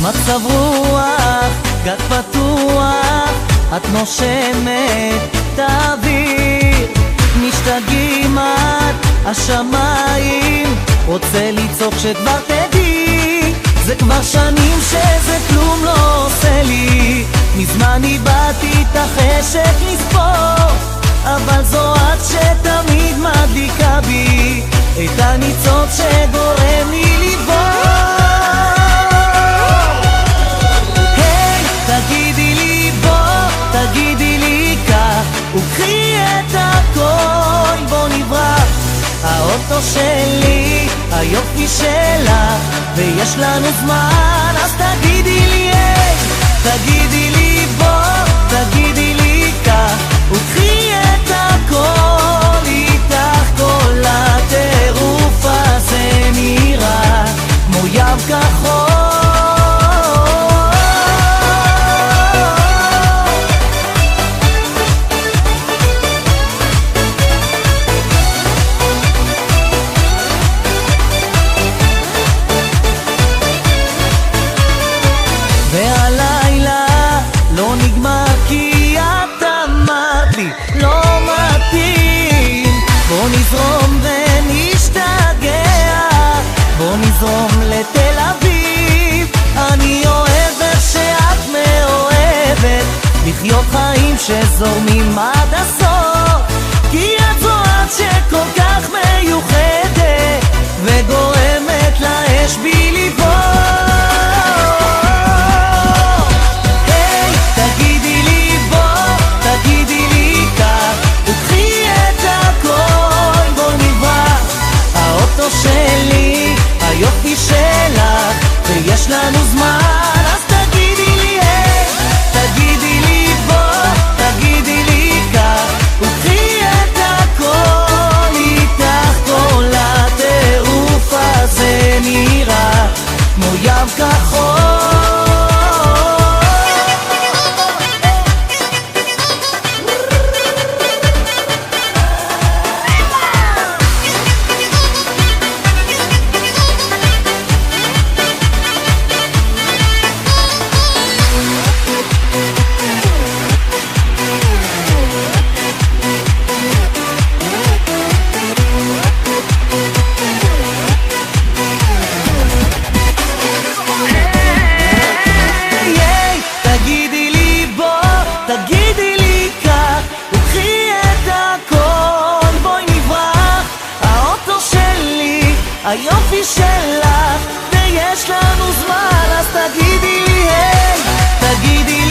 מצב רוח, גג פתוח, את נושמת את האוויר, משתגעים עד השמיים, רוצה לצעוק שכבר תדעי, זה כבר שנים שזה כלום לא עושה לי, מזמן איבדתי את החשק לספור, אבל זו את שתמיד מדליקה בי את הניצוץ שגורם לי לבוא. היי, תגידי לי בוא, תגידי לי כך, וקחי את הכל, בוא נברח. האוטו שלי, היופי שלך, ויש לנו זמן, אז תגידי לי היי, תגידי לי בוא, תגידי לי כך, וקחי את הכל, איתך כל הטירוף הזה נראה כמו ים כחול. והלילה לא נגמר כי את אמרת לי לא מתאים, בוא נזרום ונשתגע, בוא נזרום לתל אביב, אני אוהב איך שאת מאוהבת, לחיות חיים שזורמים עד הסוף, כי את זו את שכל כך מיוחדת וגורמת לאש בי לבוא. שלי, היופי שלך, ויש לנו זמן, אז תגידי לי היי, תגידי לי בוא, תגידי לי כך, וקחי את הכל, איתך כל הטירוף הזה נראה כמו ים כחול. היופי שלך, ויש לנו זמן, אז תגידי לי היי, תגידי